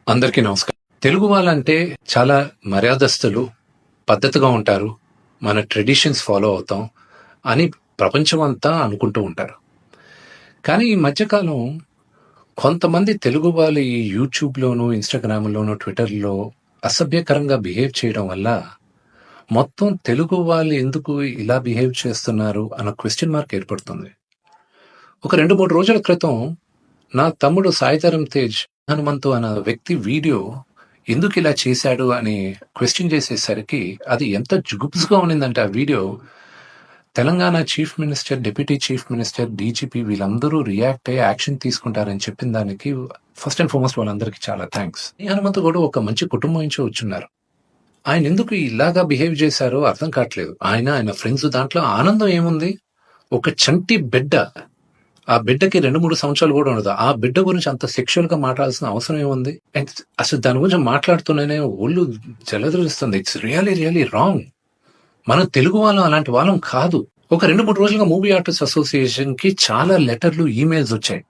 అందరికీ నమస్కారం. తెలుగు వాళ్ళంటే చాలా మర్యాదస్తులు, పద్ధతిగా ఉంటారు, మన ట్రెడిషన్స్ ఫాలో అవుతాం అని ప్రపంచమంతా అనుకుంటూ ఉంటారు. కానీ ఈ మధ్యకాలం కొంతమంది తెలుగు వాళ్ళు ఈ యూట్యూబ్‌లోను, ఇన్‌స్టాగ్రామ్‌లోను, ట్విట్టర్‌లో అసభ్యకరంగా బిహేవ్ చేయడం వల్ల మొత్తం తెలుగు వాళ్ళు ఎందుకు ఇలా బిహేవ్ చేస్తున్నారు అన్న క్వెషన్ మార్క్ ఏర్పడుతుంది. ఒక 2, 3 రోజుల క్రితం నా తమ్ముడు సాయిధరమ్ తేజ్ హనుమంతు అన్న వ్యక్తి వీడియో ఎందుకు ఇలా చేశాడు అని క్వెశ్చన్ చేసేసరికి అది ఎంత జుగుప్స్గా ఉన్నిందంటే ఆ video Telangana chief minister, deputy chief minister, DGP వీళ్ళందరూ రియాక్ట్ అయ్యి యాక్షన్ తీసుకుంటారని చెప్పిన దానికి ఫస్ట్ అండ్ ఫార్మోస్ట్ వాళ్ళందరికీ చాలా థ్యాంక్స్. ఈ హనుమంతు కూడా ఒక మంచి కుటుంబం నుంచి వచ్చున్నారు. ఆయన ఎందుకు ఇలాగా బిహేవ్ చేశారో అర్థం కావట్లేదు. ఆయన ఫ్రెండ్స్ దాంట్లో ఆనందం ఏముంది? ఒక చంటి బిడ్డ, ఆ బిడ్డకి 2-3 సంవత్సరాలు కూడా ఉండదు. ఆ బిడ్డ గురించి అంత సెక్షువల్ గా మాట్లాడాల్సిన అవసరం ఏముంది? అండ్ అసలు దాని గురించి మాట్లాడుతూనే ఒళ్ళు జలధరిస్తుంది. It's really wrong. మనం తెలుగు వాళ్ళం అలాంటి వాళ్ళం కాదు. ఒక 2-3 రోజులుగా మూవీ ఆర్టిస్ట్ అసోసియేషన్ కి చాలా లెటర్లు, ఈమెయిల్స్ వచ్చాయి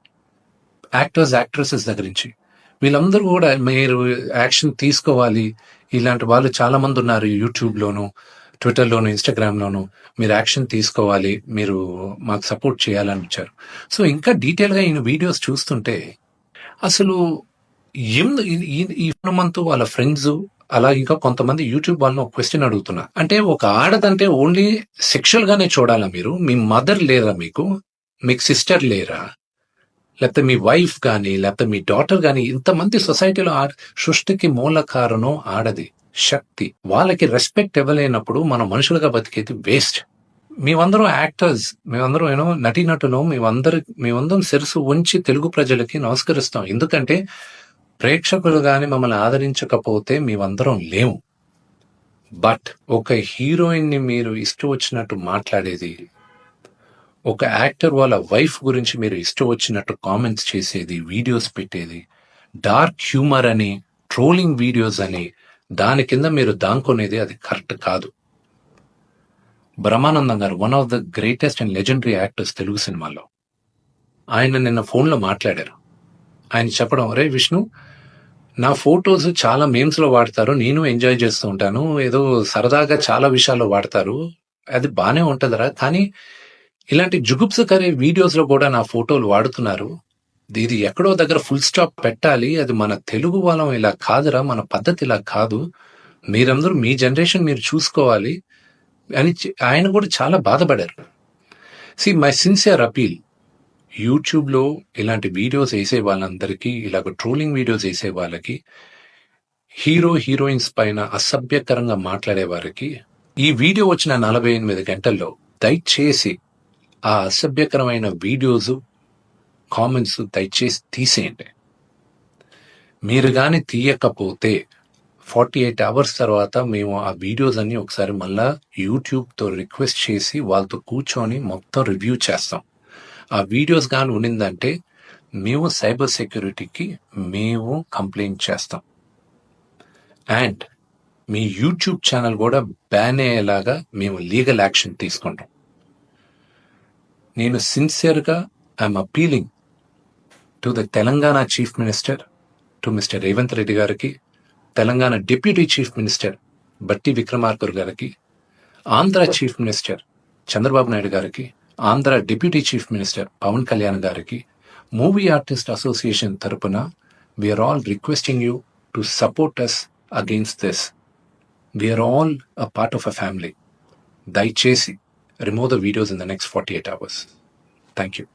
యాక్టర్స్, యాక్ట్రెసెస్ దగ్గర నుంచి. వీళ్ళందరూ కూడా మీరు యాక్షన్ తీసుకోవాలి, ఇలాంటి వాళ్ళు చాలా మంది ఉన్నారు యూట్యూబ్లోను, ట్విట్టర్లోను, ఇన్స్టాగ్రామ్లోను, మీరు యాక్షన్ తీసుకోవాలి, మీరు మాకు సపోర్ట్ చేయాలని వచ్చారు. సో ఇంకా డీటెయిల్గా ఈయన వీడియోస్ చూస్తుంటే అసలు ఈ హనుమంతు వాళ్ళ ఫ్రెండ్స్ అలా ఇంకా కొంతమంది యూట్యూబ్ వాళ్ళని ఒక క్వశ్చన్ అడుగుతున్నా, అంటే ఒక ఆడదంటే ఓన్లీ సెక్షువల్ గానే చూడాలా? మీరు మీ మదర్ లేరా? మీకు సిస్టర్ లేరా? లేకపోతే మీ వైఫ్ కానీ, లేకపోతే మీ డాటర్ కానీ, ఇంతమంది సొసైటీలో సృష్టికి మూల కారణం ఆడది శక్తి. వాళ్ళకి రెస్పెక్ట్ ఇవ్వలేనప్పుడు మనం మనుషులుగా బతికేది వేస్ట్. మేమందరం యాక్టర్స్, మేమందరం నటీనటులు, మేమందరం శిరసు ఉంచి తెలుగు ప్రజలకి నమస్కరిస్తాం. ఎందుకంటే ప్రేక్షకులు గాని మమ్మల్ని ఆదరించకపోతే మేమందరం లేము. బట్ ఒక హీరోయిన్ ని మీరు ఇష్టం వచ్చినట్టు మాట్లాడేది, ఒక యాక్టర్ వాళ్ళ వైఫ్ గురించి మీరు ఇష్టం వచ్చినట్టు కామెంట్స్ చేసేది, వీడియోస్ పెట్టేది, డార్క్ హ్యూమర్ అని, ట్రోలింగ్ వీడియోస్ అని, దాని కింద మీరు దాంకొనేది అది కరెక్ట్ కాదు. బ్రహ్మానందం గారు one of the greatest and legendary actors Telugu సినిమాలో, ఆయన నిన్న ఫోన్లో మాట్లాడారు. ఆయన చెప్పడం, రే విష్ణు, నా ఫొటోస్ చాలా మేమ్స్ లో వాడతారు, నేను ఎంజాయ్ చేస్తూ ఉంటాను, ఏదో సరదాగా చాలా విషయాల్లో వాడతారు, అది బానే ఉంటదరా, కానీ ఇలాంటి జుగుప్సకరే వీడియోస్ లో కూడా నా ఫోటోలు వాడుతున్నారు, ఇది ఎక్కడో దగ్గర ఫుల్ స్టాప్ పెట్టాలి, అది మన తెలుగు వాళ్ళం ఇలా కాదురా, మన పద్ధతి ఇలా కాదు, మీరందరూ మీ జనరేషన్ మీరు చూసుకోవాలి అని ఆయన కూడా చాలా బాధపడారు. మై సిన్సియర్ అపీల్, యూట్యూబ్లో ఇలాంటి వీడియోస్ వేసే వాళ్ళందరికీ, ఇలాగ ట్రోలింగ్ వీడియోస్ వేసే వాళ్ళకి, హీరోయిన్స్ పైన అసభ్యకరంగా మాట్లాడే వారికి, ఈ వీడియో వచ్చిన 48 గంటల్లో దయచేసి ఆ అసభ్యకరమైన వీడియోస్, కామెంట్స్ దయచేసి తీసేయండి. మీరు కానీ తీయకపోతే 48 అవర్స్ తర్వాత మేము ఆ వీడియోస్ అన్ని ఒకసారి మళ్ళా యూట్యూబ్తో రిక్వెస్ట్ చేసి వాళ్ళతో కూర్చొని మొత్తం రివ్యూ చేస్తాం. ఆ వీడియోస్ కానీ ఉన్నిందంటే మేము సైబర్ సెక్యూరిటీకి కంప్లైంట్ చేస్తాం. అండ్ మీ యూట్యూబ్ ఛానల్ కూడా బ్యాన్ అయ్యేలాగా మేము లీగల్ యాక్షన్ తీసుకుంటాం. నేను సిన్సియర్గా I'm appealing to the Telangana chief minister, to mister Revanth Reddy గారికి, Telangana deputy chief minister Bhatti Vikramarka గారికి, ఆంధ్ర చీఫ్ మినిస్టర్ చంద్రబాబు నాయుడు గారికి, Andhra deputy chief minister Pawan Kalyan గారికి, మూవీ ఆర్టిస్ట్ అసోసియేషన్ తరపున we are all requesting you to support us against this. We are all a part of a family. దయచేసి remove the videos in the next 48 hours. Thank you.